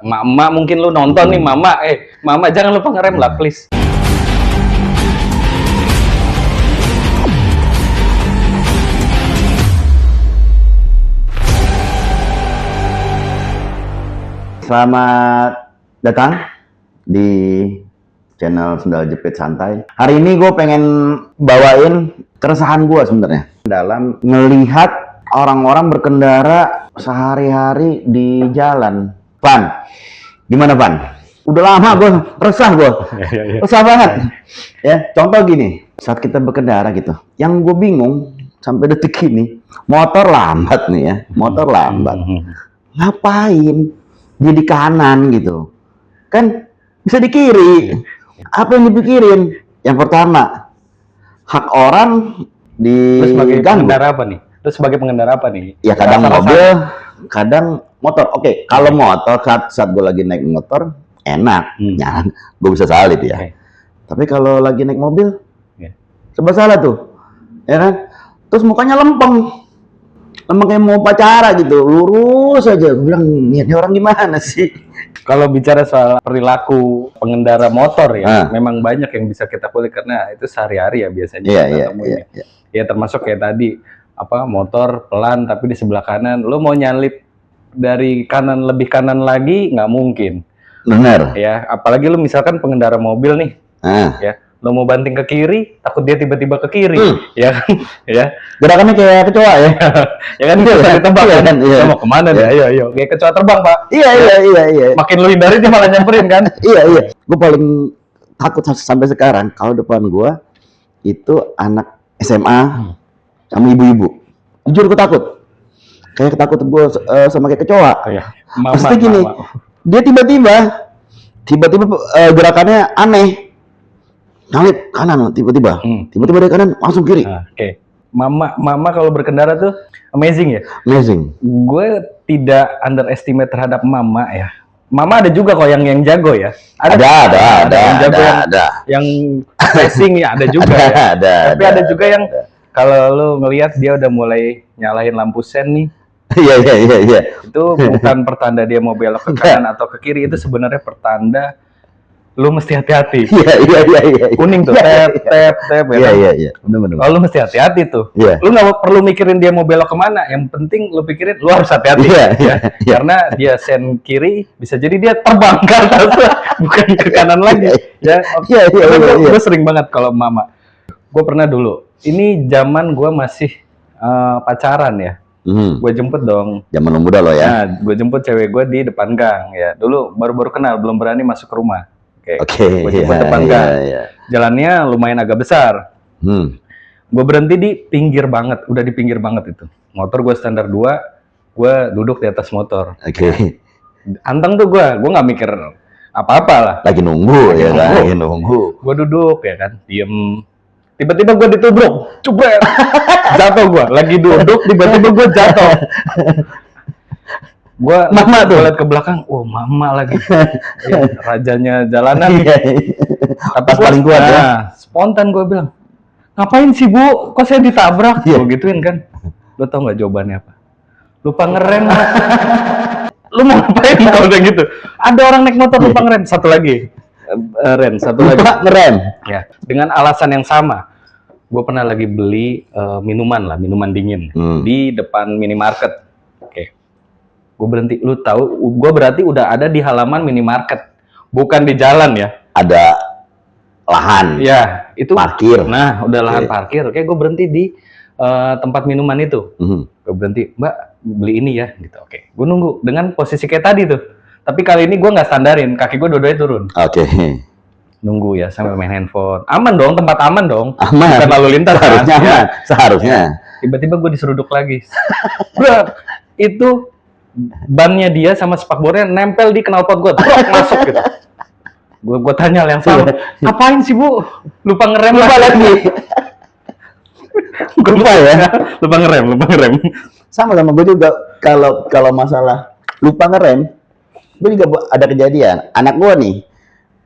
Mama mungkin lu nonton nih, Mama jangan lupa ngerem lah, please. Selamat datang di channel Sendal Jepit Santai. Hari ini gue pengen bawain keresahan gue sebenarnya dalam melihat orang-orang berkendara sehari-hari di jalan. Pan, gimana Pan? Udah lama gue resah resah banget. Ya, contoh gini, saat kita berkendara gitu, yang gue bingung sampai detik ini, motor lambat nih ya, motor lambat. Ngapain? Dia di kanan gitu, kan bisa di kiri. Apa yang dipikirin? Yang pertama, hak orang Terus sebagai diganggu. pengendara apa nih? Terus sebagai pengendara apa nih? Ya kadang Rasa-rasa. mobil, kadang motor. Oke, kalau motor saat gue lagi naik motor enak, ya, gue bisa salib ya. Oke. Tapi kalau lagi naik mobil, Ya. serba salah tuh, ya kan? Terus mukanya lempeng kayak mau pacara gitu, lurus aja. Gue bilang, niatnya orang gimana sih? Kalau bicara soal perilaku pengendara motor ya, memang banyak yang bisa kita kulik karena itu sehari-hari ya biasanya kita temuin. Ya termasuk kayak tadi, motor pelan tapi di sebelah kanan, lo mau nyalip dari kanan lebih kanan lagi nggak mungkin. Bener. Ya, apalagi lo misalkan pengendara mobil nih, ya, lo mau banting ke kiri, takut dia tiba-tiba ke kiri, ya kan, ya. Gerakannya kayak kecoa ya. Ya kan itu bisa ditebak kan, iya. mau kemana nih? Ayo, kayak kecoa terbang pak. Iya. Makin lo hindari dia malah nyamperin kan. Iya. Gue paling takut sampai sekarang kalau depan gue itu anak SMA sama ibu-ibu. Jujur gue takut. Kayak ketakut gue sama kayak kecoa. Pasti gini, dia tiba-tiba gerakannya aneh. Nyalip kanan tiba-tiba dari kanan langsung kiri. Oke. Mama kalau berkendara tuh amazing ya. Amazing. Gue tidak underestimate terhadap mama ya. Mama ada juga kok yang jago ya. Ada yang jago ada. Yang racing ya ada juga ya. Tapi ada juga yang kalau lu ngelihat dia udah mulai nyalahin lampu sen nih. Iya. Itu bukan pertanda dia mau belok ke kanan atau ke kiri, itu sebenarnya pertanda lu mesti hati-hati. Iya. Kuning tuh, tap ya kan? Iya. Benar. Oh, lu mesti hati-hati tuh. Iya. Lu nggak perlu mikirin dia mau belok kemana. Yang penting lu pikirin lu harus hati-hati. Iya. Karena dia sen kiri, bisa jadi dia terbang ke atas, bukan ke kanan lagi. Ya, Iya. Gue sering banget kalau mama. Gue pernah dulu. Ini zaman gue masih pacaran ya. Gue jemput dong. Zaman muda lo ya. Nah, gue jemput cewek gue di depan gang ya. Dulu baru kenal, belum berani masuk ke rumah. Oke. Gue jemput depan gang. Jalannya lumayan agak besar. Gue berhenti di pinggir banget, udah di pinggir banget itu. Motor gue standar 2, gue duduk di atas motor. Oke. Anteng tuh gue nggak mikir apa-apa lah. Lagi nunggu ya kan, lagi nunggu. Gue duduk ya kan, diem. Tiba-tiba gue ditubruk, cubret, jatuh gue. Lagi duduk, tiba-tiba gue jatuh. Gue lihat ke belakang, mama lagi, ya, rajanya jalanan. Tapi paling kuat ya. Spontan gue bilang, ngapain sih bu? Kok saya ditabrak? Gue gituin kan. Lo tau nggak jawabannya apa? Lupa ngerem. Lu mau ngapain kalau udah gitu? Ada orang naik motor lupa ngerem. Satu lagi. Lupa ngerem. Ya, dengan alasan yang sama. Gue pernah lagi beli minuman dingin di depan minimarket. Oke. Gue berhenti. Lu tahu, gue berarti udah ada di halaman minimarket, bukan di jalan ya. Ada lahan. Ya, itu parkir. Nah, udah lahan parkir. Oke, gue berhenti di tempat minuman itu. Gue berhenti, Mbak, beli ini ya, gitu. Oke, gue nunggu dengan posisi kayak tadi tuh. Tapi kali ini gue nggak standarin, kaki gue dua-duanya turun. Oke. Nunggu ya sambil main handphone. Aman dong, tempat aman dong. Aman. Bukan lalu lintas Seharusnya kan? aman. Seharusnya. Tiba-tiba gue diseruduk lagi. Bro, itu bannya dia sama spakbornya nempel di knalpot gue, masuk gitu. Gue tanya yang sama, ngapain sih bu? Lupa ngerem lagi. Gue lupa ngerem. Sama gue juga kalau masalah lupa ngerem, gue juga ada kejadian. Anak gue nih,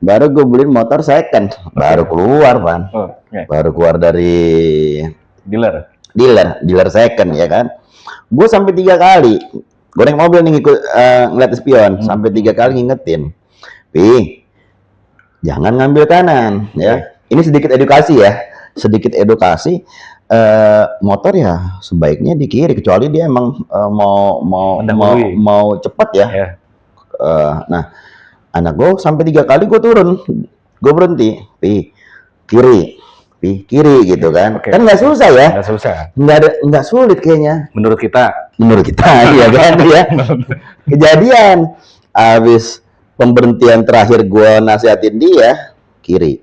baru gue beliin motor second, baru keluar baru keluar dari dealer second ya kan. Gue sampai 3 kali Gue naik mobil nih ngeliat spion sampai 3 kali ngingetin. Jangan ngambil kanan ya. Ini sedikit edukasi ya. Sedikit edukasi. Motor ya sebaiknya di kiri kecuali dia emang mau cepat ya. Nah, anak gue sampai 3 kali gue turun, gue berhenti, kiri gitu kan. Kan nggak susah ya. Nggak susah. Nggak sulit kayaknya. Menurut kita Iya kan ya. Kejadian habis pemberhentian terakhir gue nasihatin dia kiri,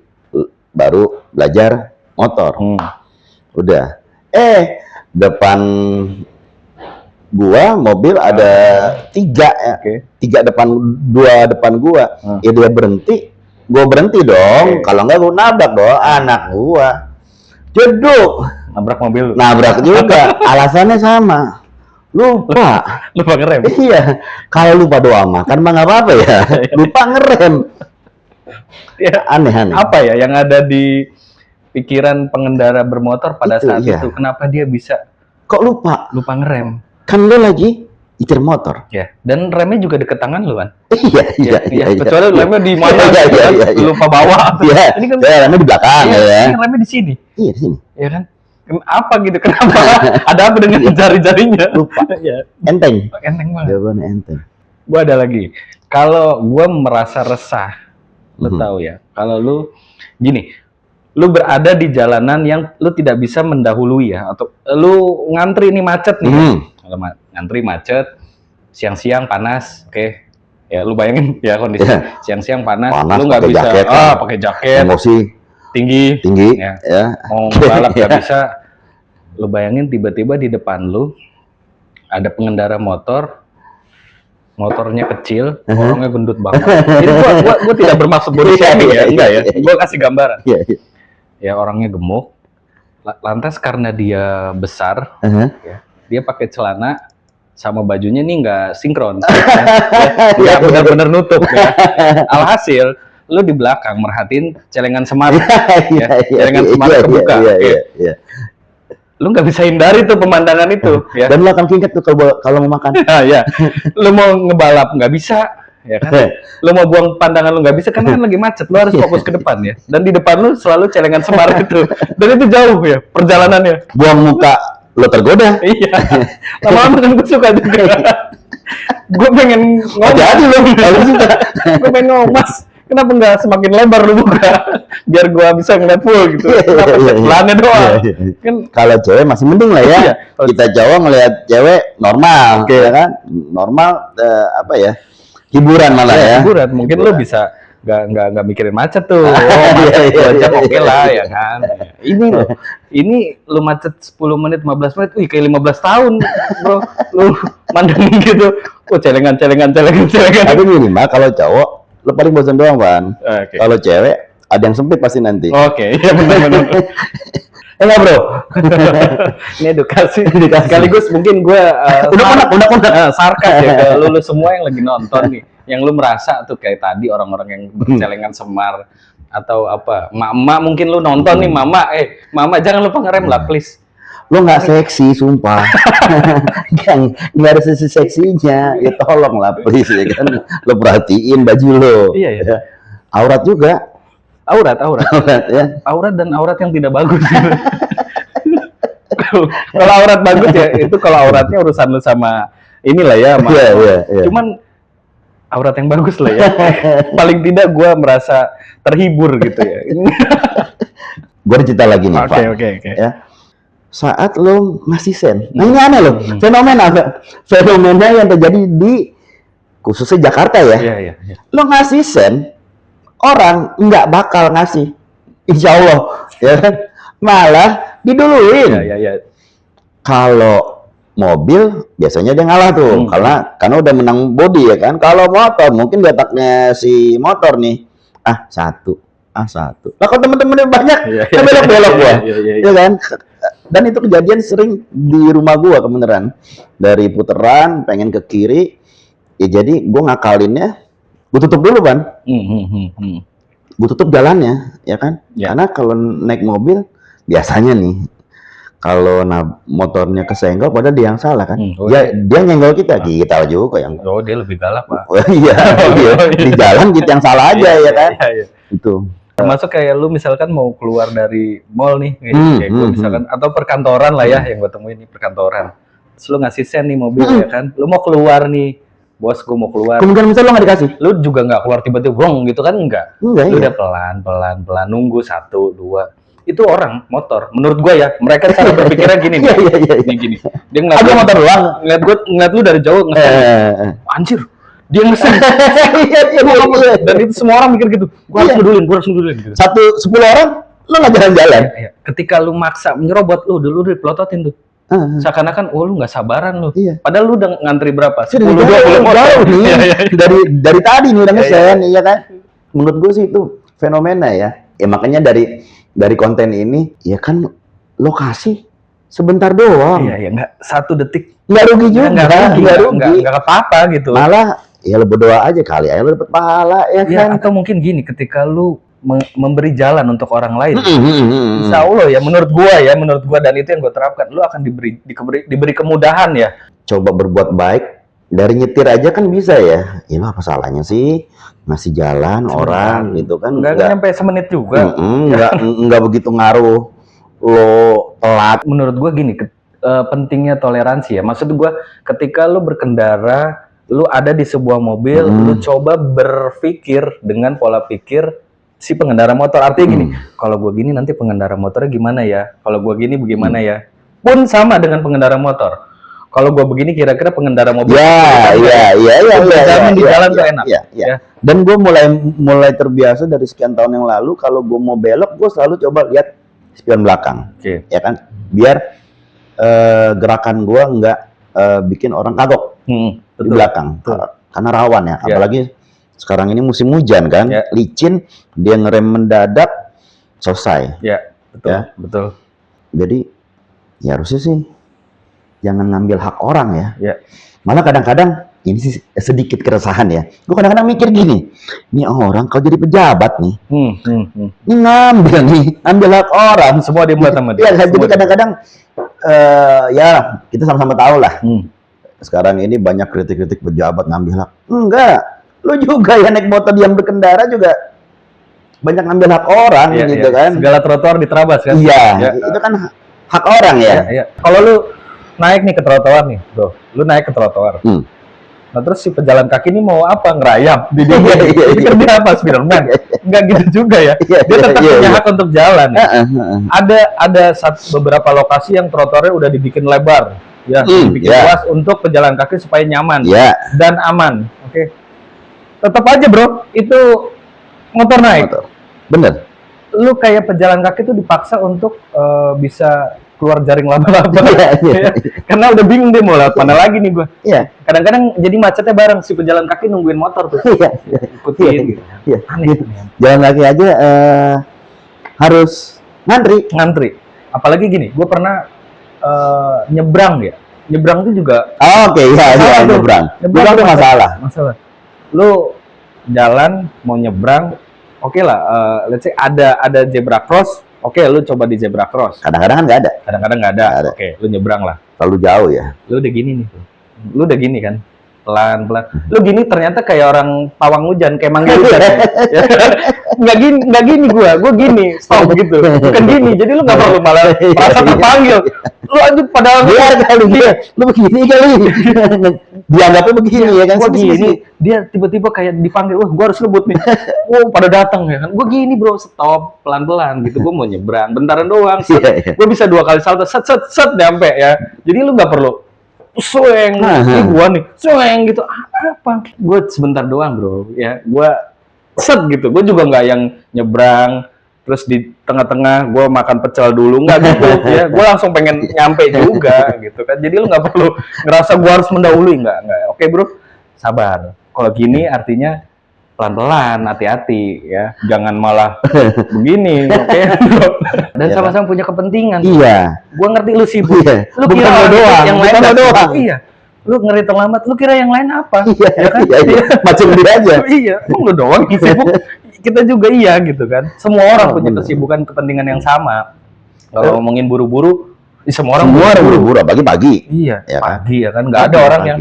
baru belajar motor. Udah. Depan gua mobil ada 3 ya. 2 depan gua. Ya dia berhenti, gua berhenti dong. Kalau enggak gua nabrak dong anak gua. Jeduk. Nabrak mobil. Nabrak juga. Alasannya sama. Lupa ngerem. Iya. Kalau lupa doang makan mah nggak apa-apa ya. Lupa ngerem. Ya, aneh. Apa ya yang ada di pikiran pengendara bermotor pada saat itu? Kenapa dia bisa lupa ngerem? Kan lu lagi nyetir motor. Ya. Dan remnya juga deket tangan lu kan? Iya. Kecuali remnya di mana? Lupa bawa. Iya. Ini kan remnya di belakang ya. Ini remnya di sini. Iya di sini. Iya kan? Apa gitu? Kenapa? Ada apa dengan jari-jarinya? Lupa. Enteng banget. Jawabannya enteng. Gua ada lagi. Kalau gua merasa resah, lu tahu ya. Kalau lu gini, lu berada di jalanan yang lu tidak bisa mendahului ya, atau lu ngantri ini macet nih. Kalau ngantri macet, siang-siang panas, ya lu bayangin ya kondisi siang-siang panas, lu nggak bisa pakai jaket, emosi tinggi ya. Mau balap nggak bisa. Lu bayangin tiba-tiba di depan lu ada pengendara motornya kecil, orangnya gendut banget. Ini gua tidak bermaksud body shaming ya, enggak ya. Gua kasih gambaran. Ya orangnya gemuk. Lantas karena dia besar, ya, dia pakai celana sama bajunya nih nggak sinkron, nggak benar-benar nutup. Ya. Alhasil, lu di belakang merhatiin celengan semar, celengan semar kebuka. Lu nggak bisa hindari tuh pemandangan itu. Ya. Dan lu akan keinget tuh kalau mau makan. Ya, lu mau ngebalap nggak bisa. Ya kan? Lu mau buang pandangan lu nggak bisa karena kan lagi macet, lu harus fokus ke depan ya. Dan di depan lu selalu celengan semar itu. Dan itu jauh ya perjalanannya. Buang muka lu tergoda. Iya. Lama-lama kan gue suka juga. Gue pengen ngomong. Jadi lu kalau suka. Gue pengen ngomong, Mas, kenapa nggak semakin lebar lu buka? Biar gue bisa ngeliat full gitu. Kenapa pelannya doang? Kan kalau cewek masih mending lah ya. Kita cowok ngelihat cewek normal, ya kan? Normal apa ya? Hiburan malah ya. Hiburan. Mungkin lu bisa nggak mikirin macet tuh. Oke lah ya kan. Ini lu macet 10 menit 15 menit, kayak 15 tahun bro. Lu mandangin gitu. Celengan. Tapi minimal kalau cowok lu paling bosan doang, Pan. Kalau cewek ada yang sempit pasti nanti. Iya benar. Enggak bro. Ini edukasi. Sekaligus mungkin gue udah sarkas ya ke lu semua yang lagi nonton nih, yang lu merasa tuh kayak tadi orang-orang yang bercelengan semar atau apa, mama mungkin lu nonton nih, mama jangan lupa ngerem lah please. Lu nggak seksi sumpah. nggak ada sisi seksinya, ya tolong lah please ya kan. Lu perhatiin baju lu. Iya. Aurat juga. Aurat ya. Aurat dan aurat yang tidak bagus. Kalau aurat bagus ya itu kalau auratnya urusan lu sama inilah ya. Iya. Cuman aurat yang bagus lah ya. Paling tidak gue merasa terhibur gitu ya. Gue cerita lagi nih, Pak. Oke. Ya. Saat lo ngasih sen, nah ini aneh loh, fenomena yang terjadi di khususnya Jakarta ya. Iya. Lo ngasih sen, orang nggak bakal ngasih, insya Allah, ya kan? Malah diduluin. Iya. Kalau mobil biasanya dia ngalah tuh, karena udah menang body ya kan. Kalau motor mungkin di otaknya si motor nih, satu. Lah kalau temen-temennya banyak, kan belok-belok gua, ya kan? Dan itu kejadian sering di rumah gua kebeneran. Dari puteran pengen ke kiri, ya jadi gua ngakalinnya, gua tutup dulu Ban. Gua tutup jalannya, ya kan? Karena kalau naik mobil biasanya nih, kalau motornya kesenggol, padahal dia yang salah kan? Dia nyenggol kita juga yang. Oh, dia lebih galak, Pak. Iya, di jalan kita yang salah aja ya kan? Itu. Termasuk kayak lu misalkan mau keluar dari mall nih, kayak gue misalkan, atau perkantoran lah ya, yang gue temuin di perkantoran. Terus lu ngasih sen nih mobil ya kan, lu mau keluar nih, bos gue mau keluar. Kemungkinan besar lu nggak dikasih. Lu juga nggak keluar tiba-tiba bong gitu kan, enggak. Lu udah pelan, nunggu 1, 2. Itu orang motor, menurut gue ya, mereka cara berpikirnya gini nih, gini. Dia ngeliat motor doang, ngeliat lu dari jauh, anjir. Dia ngesen. Dan itu semua orang mikir gitu. Gua harus ngedulin gitu. 10 orang lu nggak jalan-jalan. Ketika lu maksa menyerobot, lu dulu dipelototin tuh. Seakan-akan lu nggak sabaran lu. Padahal lu udah ngantri berapa? 10-20 jauh nih. Dari tadi nih udah ngesen, iya kan? Menurut gue sih itu fenomena ya. Ya makanya dari konten ini ya kan lokasi sebentar doang. Iya, nggak 1 detik. Nggak rugi juga. Nggak rugi. Nggak apa-apa gitu. Malah ya lu berdoa aja kali ya lu dapet pahala ya kan. Atau mungkin gini, ketika lu memberi jalan untuk orang lain, insya Allah ya, menurut gua dan itu yang gua terapkan, lu akan diberi kemudahan ya. Coba berbuat baik, dari nyetir aja kan bisa ya. Ya apa salahnya sih ngasih jalan orang gitu kan? Nggak nyampe semenit juga. Nggak begitu ngaruh lo telat. Menurut gua gini, pentingnya toleransi ya. Maksud gua ketika lu berkendara, lu ada di sebuah mobil, lu coba berpikir dengan pola pikir si pengendara motor. Artinya gini, kalau gue gini nanti pengendara motornya gimana ya? Kalau gue gini bagaimana ya? Pun sama dengan pengendara motor. Kalau gue begini kira-kira pengendara mobil di jalan tuh enak. Ya. Dan gue mulai terbiasa dari sekian tahun yang lalu, kalau gue mau belok, gue selalu coba lihat spion belakang, ya kan? Biar gerakan gue nggak bikin orang kagok di belakang, karena rawan ya. Apalagi sekarang ini musim hujan kan, licin, dia ngerem mendadak, selesai. Betul. Jadi ya harusnya sih jangan ngambil hak orang ya. Malah kadang-kadang ini sih sedikit keresahan ya. Gue kadang-kadang mikir gini, ini orang kalau jadi pejabat nih, ini ngambil hak orang, semua dibuat sama dia. Jadi kadang-kadang ya kita sama-sama tahu lah. Sekarang ini banyak kritik-kritik pejabat ngambil hak. Enggak, lu juga ya naik motor yang berkendara juga banyak ngambil hak orang gitu kan. Segala trotoar diterabas kan. Iya, itu kan hak orang ya. Kalau lu naik nih ke trotoar nih, bro, lu naik ke trotoar. Nah terus si pejalan kaki ini mau apa, ngerayap di dia? Pikir dia apa, Spiderman? Enggak gitu juga ya. Dia tetap punya hak untuk jalan. Ada beberapa lokasi yang trotoarnya udah dibikin lebar. Dibikin luas untuk pejalan kaki supaya nyaman dan aman. Tetap aja bro, itu motor naik. Bener. Lu kayak pejalan kaki itu dipaksa untuk bisa keluar jaring laba-laba. Karena udah bingung dia mau lewat mana lagi nih gua. Kadang-kadang jadi macetnya bareng, si pejalan kaki nungguin motor tuh. Ikutin. Aneh. Jalan kaki aja harus ngantri. Apalagi gini, gua pernah nyebrang ya. Nyebrang itu juga nyebrang itu masalah. Lu jalan mau nyebrang, oke lah, let's say ada zebra cross, lu coba di zebra cross. Kadang-kadang kan nggak ada. Oke, lu nyebrang lah. Terlalu jauh ya. Lu udah gini nih, lu udah gini kan, pelan-pelan. Lu gini ternyata kayak orang pawang hujan, kayak manggil hujan. Nggak gini gua gini, stop gitu. Bukan gini, jadi lu nggak perlu malah merasa terpanggil. Lu aja padahal lu begini kali. Dianggapnya begini ya kan, segini. Dia tiba-tiba kayak dipanggil, wah gua harus ngebut nih. Pada datang ya kan. Gua gini bro, stop, pelan-pelan gitu. Gua mau nyebrang, bentaran doang. Gua bisa 2 kali salto, set nyampe ya. Jadi lu nggak perlu swing, ini gua nih, swing gitu. Apa? Gua sebentar doang bro, ya. Gua set gitu. Gua juga nggak yang nyebrang terus di tengah-tengah gue makan pecel dulu, nggak gitu ya. Gue langsung pengen nyampe juga gitu kan. Jadi lu nggak perlu ngerasa gue harus mendahului, nggak. Oke bro, sabar. Kalau gini artinya pelan-pelan, hati-hati ya. Jangan malah begini, oke bro. Dan sama-sama punya kepentingan. Iya. Gue ngerti lu sibuk. Lu kira doang, yang lain doang. Iya. Lu ngeri terlambat, lu kira yang lain apa? Iya kan? Macam dia aja. Iya, lu doang yang sibuk. Kita juga iya gitu kan. Semua orang punya kesibukan, kepentingan yang sama. Kalau ngomongin buru-buru, Semua orang buru-buru, pagi-pagi. Iya, ya pagi kan? Ya kan, nggak ada orang yang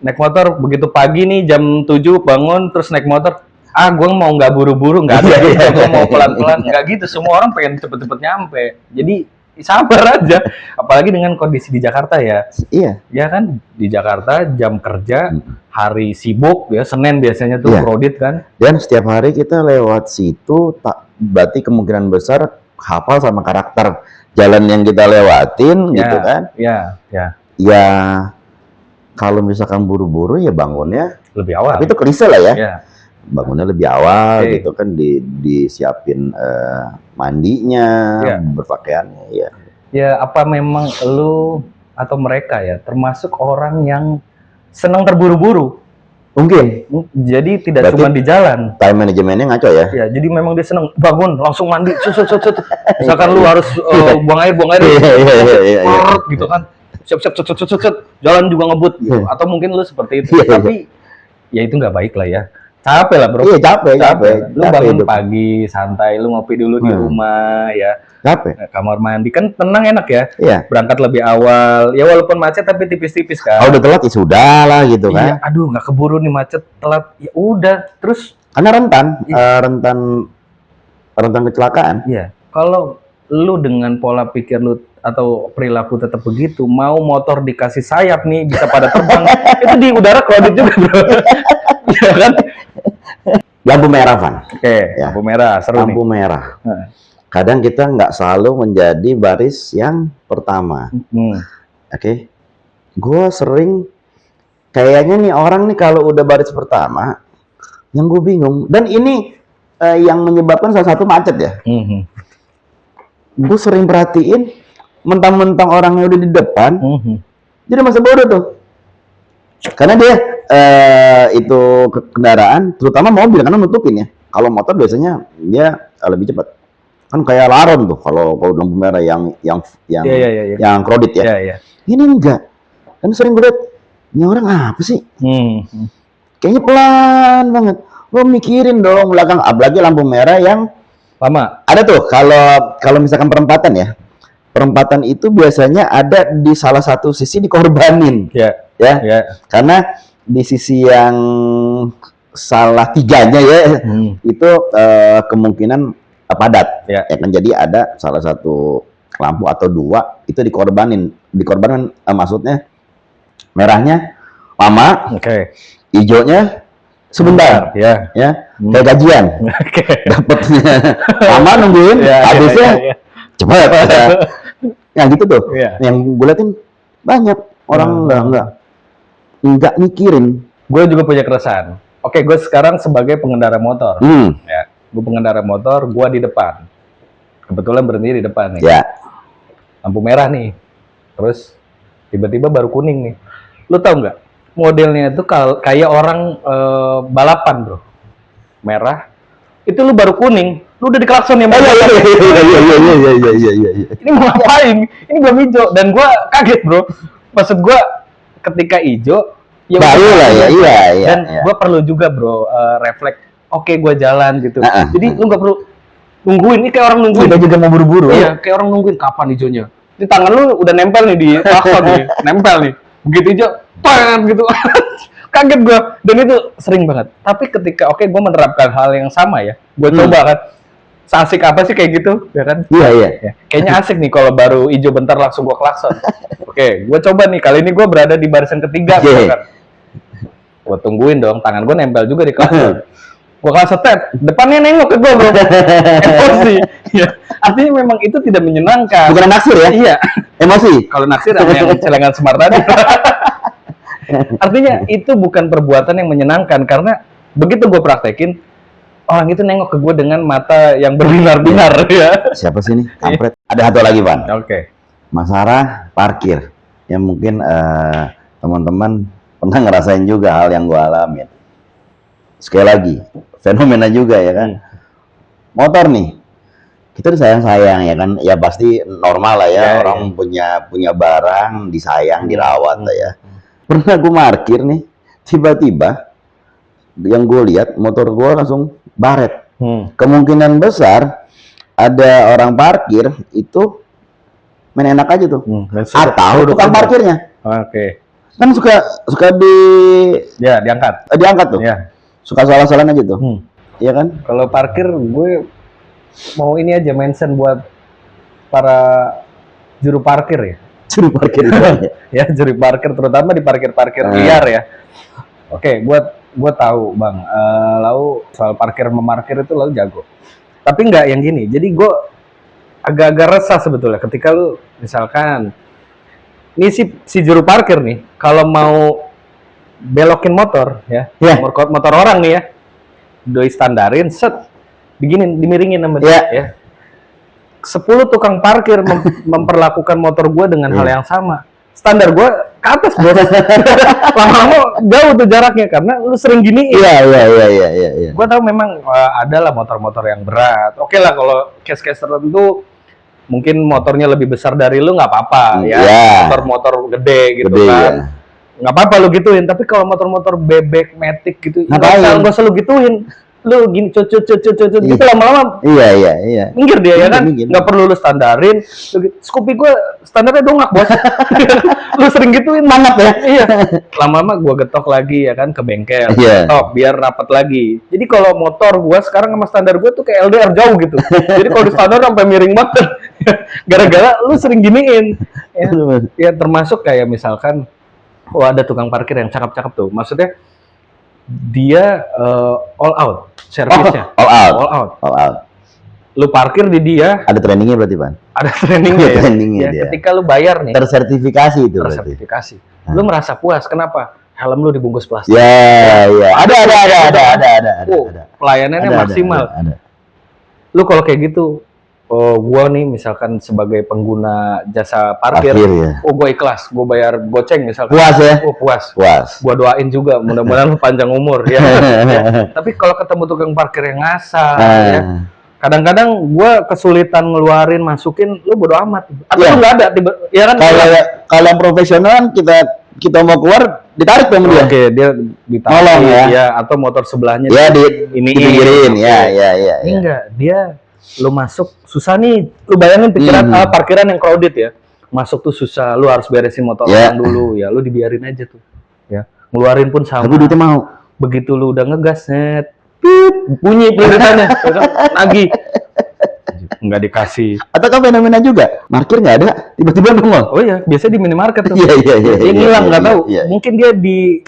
naik motor begitu pagi nih jam 7 bangun terus naik motor. Gue mau nggak buru-buru, nggak ada gitu, gue mau pelan-pelan, nggak gitu. Semua orang pengen cepet-cepet nyampe. Jadi sabar aja. Apalagi dengan kondisi di Jakarta ya. Iya. Ya kan, di Jakarta jam kerja, hari sibuk ya, Senin biasanya tuh crowded kan. Dan setiap hari kita lewat situ, berarti kemungkinan besar hafal sama karakter jalan yang kita lewatin, gitu kan? Ya. Ya, kalau misalkan buru-buru ya bangunnya lebih awal. Tapi itu klise lah ya. Ya. Bangunnya lebih awal gitu kan, disiapin mandinya, berpakaiannya ya. Ya, apa memang lu atau mereka ya termasuk orang yang senang terburu-buru? Mungkin. Jadi tidak cuma di jalan. Time manajemennya ngaco ya? Ya, jadi memang dia senang bangun langsung mandi, misalkan lu harus buang air, gitu kan, siap, jalan juga ngebut gitu. Atau mungkin lu seperti itu, tapi ya itu nggak baik lah ya. Capek lah bro. Iya capek. Lu bangun pagi, santai, lu ngopi dulu di rumah ya. Capek. Kamar mandi kan tenang, enak ya. Iya. Berangkat lebih awal, ya walaupun macet tapi tipis-tipis kan. Udah telat ya sudah lah gitu kan. Iya, aduh nggak keburu nih macet, telat, ya udah. Terus karena rentan kecelakaan. Iya. Kalau lu dengan pola pikir lu atau perilaku tetap begitu, mau motor dikasih sayap nih bisa pada terbang, itu di udara crowded juga bro. Iya kan? Lampu merah, Van. Lampu merah, seru lampu merah. Kadang kita nggak selalu menjadi baris yang pertama. Gue sering kayaknya nih orang nih kalau udah baris pertama, yang gue bingung. Dan ini yang menyebabkan salah satu macet ya. Gue sering perhatiin mentang-mentang orangnya udah di depan, jadi masa bodoh tuh. Karena dia itu kendaraan, terutama mobil karena nutupin ya. Kalau motor biasanya dia lebih cepat. Kan kayak laron tuh kalau lampu merah yang crowded ya. Ini enggak. Kan sering gue liat, ini orang apa sih? Kayaknya pelan banget. Lo mikirin dong belakang, apalagi lampu merah yang lama. Ada tuh kalau misalkan perempatan ya. Perempatan itu biasanya ada di salah satu sisi dikorbanin. Karena di sisi yang salah tiganya ya, itu kemungkinan padat. Ya kan, jadi ada salah satu lampu atau dua itu dikorbanin maksudnya merahnya lama, hijaunya sebentar, ya. Kayak gajian, dapatnya lama nungguin, habisnya cepat. Nah gitu tuh, yang gue liatin banyak orang nggak mikirin. Gue juga punya keresahan. Gue sekarang sebagai pengendara motor. Ya, gue pengendara motor, gue di depan. Kebetulan berhenti di depan nih. Lampu merah nih. Terus tiba-tiba baru kuning nih. Lu tau nggak? Modelnya itu kayak orang balapan bro. Merah. Itu lu baru kuning, lu udah diklakson ya. Ini mau ngapain? Ini belum hijau. Dan gue kaget bro. Maksud gue ketika hijau ya baru lah ya. Dan gue perlu juga bro refleks. Gue jalan gitu. Jadi lu nggak perlu nungguin. Ini kayak orang nungguin. Kita juga mau buru-buru. Iya, kayak orang nungguin kapan hijaunya. Di tangan lu udah nempel nih di klakson nih, nempel nih. Begitu hijau, gitu. Kaget gue. Dan itu sering banget. Tapi ketika gue menerapkan hal yang sama ya, gue coba kan. Seasik apa sih kayak gitu, ya kan? Iya. Kayaknya asik nih kalau baru hijau bentar langsung gue klakson. Gue coba nih, kali ini gue berada di barisan ketiga, kan? Gue tungguin dong, tangan gue nempel juga di klakson. Gue klakson depannya nengok ke gue bro. Emosi. Ya. Artinya memang itu tidak menyenangkan. Bukan naksir ya? Iya. Emosi. Kalau naksir sama yang celengan smart tadi. Artinya itu bukan perbuatan yang menyenangkan, karena begitu gue praktekin, orang itu nengok ke gue dengan mata yang berbinar-binar ya. Siapa sih nih? Kampret. Ada satu lagi, Pan. Masalah parkir. Yang mungkin teman-teman pernah ngerasain juga hal yang gue alamin. Sekali lagi, fenomena juga ya kan. Motor nih, kita disayang-sayang ya kan. Ya pasti normal lah ya, orang punya barang disayang, dirawat lah ya. Pernah gue parkir nih, tiba-tiba yang gue lihat motor gue langsung baret. Kemungkinan besar ada orang parkir itu main enak aja tuh. Atau tukang parkirnya. Oke. Kan suka diangkat. Diangkat tuh. Ya. Suka salah-salahan aja tuh. Iya kan? Kalau parkir gue mau ini aja mention buat para juru parkir ya. Juru parkir itu. Ya, juru parkir terutama di parkir-parkir liar ya. Oke, gue tahu Bang, lau soal parkir memarkir itu lau jago. Tapi nggak yang gini. Jadi gue agak-agak resah sebetulnya ketika lu misalkan ini si juru parkir nih kalau mau belokin motor ya, motor orang nih ya, doi standarin, set, begini dimiringin sama dia ya. 10 tukang parkir memperlakukan motor gue dengan hal yang sama. Standar gue ke atas bos. Lama-lama jauh tuh jaraknya karena lu sering gini. Iya. Gue tahu memang ada lah motor-motor yang berat. Oke lah kalau case-case tertentu mungkin motornya lebih besar dari lu nggak apa-apa ya. Motor-motor gede gitu kan. Nggak apa-apa lu gituin. Tapi kalau motor-motor bebek, matic gitu, nggak usah lu gituin. Lu gini cucut gitu lama-lama minggir dia ya kan, nggak perlu lu standarin. Scoopy gue standarnya dongak bos. Lu sering gituin mangap ya. Iya, lama-lama gue getok lagi ya kan ke bengkel, biar rapat lagi. Jadi kalau motor gue sekarang sama standar gue tuh kayak LDR jauh gitu. Jadi kalau di standar sampai miring banget gara-gara lu sering giniin ya termasuk kayak misalkan ada tukang parkir yang cakep-cakep tuh, maksudnya dia all out servisnya. All out. Lu parkir di dia. Ada trainingnya berarti, Pan? Ada trainingnya ya. Ketika lu bayar nih. Tersertifikasi itu berarti. Lu merasa puas. Kenapa? Helm lu dibungkus plastik. Iya. Ada. Pelayanannya maksimal. Ada. Lu kalau kayak gitu, gua nih misalkan sebagai pengguna jasa parkir gua ikhlas, gua bayar goceng misalkan. Puas ya? Puas. Gua doain juga mudah-mudahan panjang umur ya. Tapi kalau ketemu tukang parkir yang ngasal ya, kadang-kadang gua kesulitan ngeluarin masukin, lu bodo amat. Atau lu nggak ada ya kan? Kalau yang profesional kita mau keluar ditarik tuh dia. Oke, dia ditarik ya, atau motor sebelahnya dipinggirin ya. Enggak, dia lu masuk susah nih, lu bayangin pikiran parkiran yang crowded ya, masuk tuh susah, lu harus beresin motor orang dulu ya, lu dibiarin aja tuh ya, ngeluarin pun sama. Tapi duitnya mau. Begitu lu udah ngegas net, bunyi peliritannya, lagi nggak dikasih. Atau fenomena juga, parkir nggak ada, tiba-tiba nongol. Oh iya, biasanya di minimarket tuh. Iya. Dia ngilang nggak tahu, mungkin dia di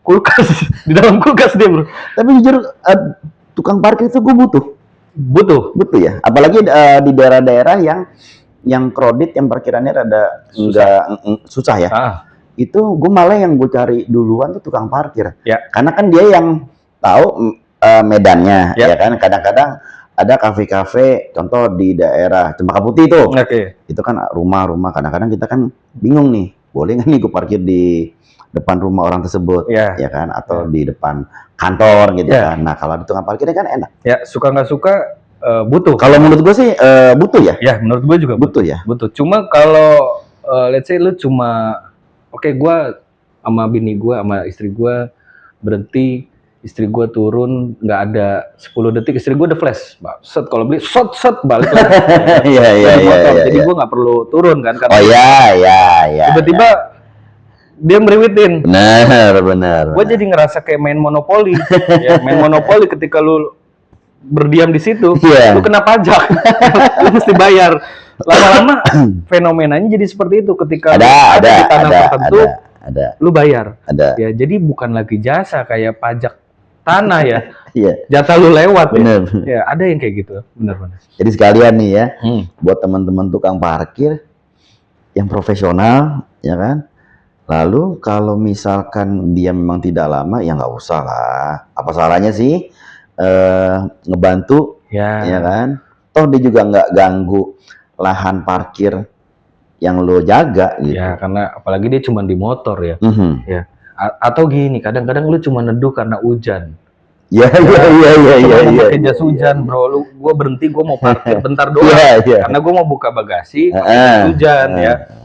kulkas, di dalam kulkas dia bro. Tapi jujur, tukang parkir itu gue butuh ya, apalagi di daerah-daerah yang crowded, yang parkirannya rada susah ya. Itu gue malah yang gue cari duluan tuh tukang parkir karena kan dia yang tahu medannya ya kan. Kadang-kadang ada kafe-kafe contoh di daerah Cempaka Putih tuh, itu kan rumah-rumah, kadang-kadang kita kan bingung nih, boleh nggak nih gue parkir di depan rumah orang tersebut ya kan, atau di depan kantor gitu kan. Nah kalau di tukang parkirnya kan enak ya, suka nggak suka butuh. Kalau menurut gue sih butuh ya. Menurut gue juga butuh. Cuma kalau let's say lu cuma gue sama bini gue sama istri gue berhenti, istri gue turun nggak ada 10 detik istri gue udah flash, set kalau beli set balik lagi. Jadi gue nggak perlu turun kan karena tiba-tiba dia meriwitin. Benar. Gue jadi ngerasa kayak main monopoli. Main monopoli ketika lu berdiam di situ, lu kena pajak, lu mesti bayar. Lama-lama fenomenanya jadi seperti itu. Ketika ada di tanah tertentu, lu bayar. Ya, jadi bukan lagi jasa kayak pajak tanah ya. Jatah lu lewat. Ya, ada yang kayak gitu. Benar. Jadi sekalian nih ya, buat teman-teman tukang parkir yang profesional, ya kan. Lalu kalau misalkan dia memang tidak lama, ya nggak usah lah. Apa salahnya sih ngebantu, ya kan? Toh dia juga nggak ganggu lahan parkir yang lo jaga gitu. Ya, karena apalagi dia cuma di motor ya. Ya. Atau gini, kadang-kadang lu cuma neduh karena hujan. Iya. Pakai jas hujan, bro. Gua berhenti, gua mau parkir bentar doang. Karena gua mau buka bagasi, hujan ya.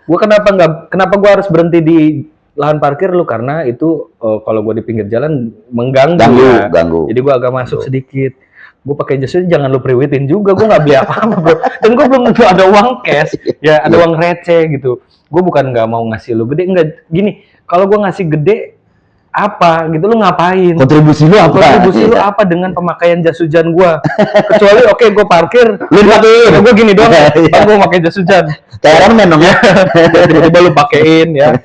Gue kenapa gue harus berhenti di lahan parkir lu, karena itu kalau gue di pinggir jalan mengganggu. Ganggu. Jadi gue agak masuk sedikit. gue pakai jas hujan jangan lu priwitin juga, gue nggak beli apa-apa bro, dan gue belum tentu ada uang cash, ya ada uang receh gitu. Gue bukan nggak mau ngasih lu gede, enggak gini, kalau gue ngasih gede apa gitu, lu ngapain? Kontribusi lu apa? Kontribusi lu apa dengan pemakaian jas hujan gua? Kecuali oke, gua parkir, Lu pakein. Gua gini doang, Bang, gua pakai jas hujan. Kayak Iron Man dong ya. Tiba-tiba lu pakein ya.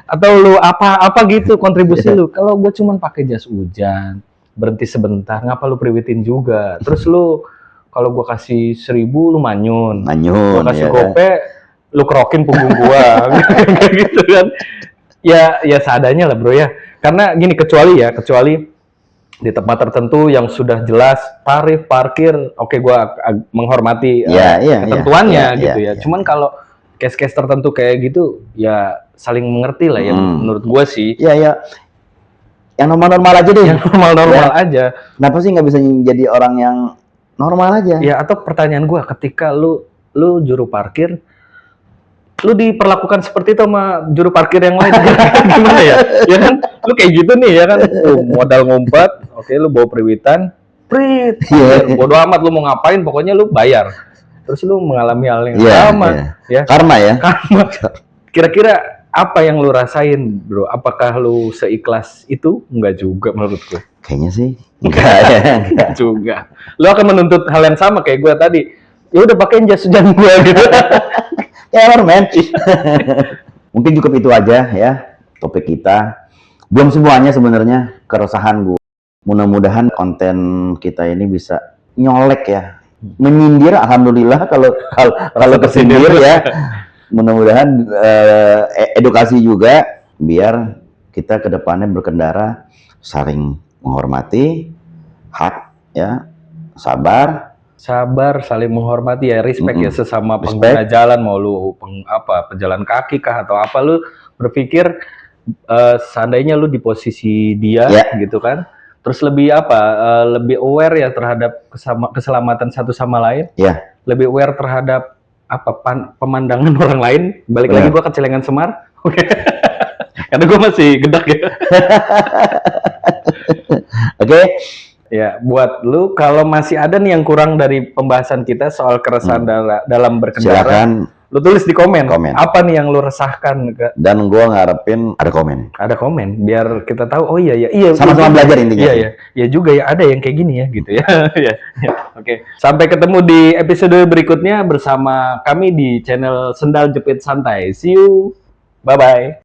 Atau lu apa gitu kontribusi lu. Kalau gua cuman pakai jas hujan, berhenti sebentar, ngapa lu priwitin juga? Terus lu kalau gua kasih 1.000 lu manyun. Manyun. Gua kasih gope, lu kerokin punggung gua. Kayak gitu kan. Ya seadanya lah bro ya. Karena gini, kecuali di tempat tertentu yang sudah jelas tarif parkir, oke gua menghormati ketentuannya gitu ya. Cuman kalau case-case tertentu kayak gitu ya saling mengerti lah ya menurut gua sih. Iya. Yang normal-normal aja deh. Yang normal-normal aja. Kenapa sih nggak bisa jadi orang yang normal aja? Ya, atau pertanyaan gua, ketika lu juru parkir, lu diperlakukan seperti itu sama juru parkir yang lain, gimana ya? Ya kan, lu kayak gitu nih ya kan, modal ngumpet, oke lu bawa priwitan, bodo amat lu mau ngapain, pokoknya lu bayar. Terus lu mengalami hal yang sama, ya. Karma ya. Karma. Kira-kira apa yang lu rasain, bro? Apakah lu seikhlas itu? Enggak juga menurut gue. Kayaknya sih enggak juga. Lu akan menuntut hal yang sama kayak gue tadi. Ya udah pakein jas hujan gue gitu. Ya men. Mungkin cukup itu aja ya topik kita. Belum semuanya sebenarnya keresahan gue. Mudah-mudahan konten kita ini bisa nyolek ya, menyindir. Alhamdulillah kalau kesindir ya. Mudah-mudahan edukasi juga biar kita kedepannya berkendara saling menghormati, hak ya, sabar, saling menghormati ya, respect ya sesama pengguna jalan, mau lu pejalan kaki kah atau apa, lu berpikir seandainya lu di posisi dia gitu kan, terus lebih lebih aware ya terhadap keselamatan satu sama lain, lebih aware terhadap pemandangan orang lain. Balik lagi gua ke Celengan Semar, karena gua masih gedak ya. Oke. Ya, buat lu kalau masih ada nih yang kurang dari pembahasan kita soal keresahan dalam berkendara, silakan lu tulis di komen. Apa nih yang lu resahkan? Dan gua ngarepin ada komen. Ada komen biar kita tahu. Oh iya. Sama-sama belajar intinya. Iya juga ya, ada yang kayak gini ya gitu ya. Ya. Oke. Sampai ketemu di episode berikutnya bersama kami di channel Sendal Jepit Santai. See you. Bye bye.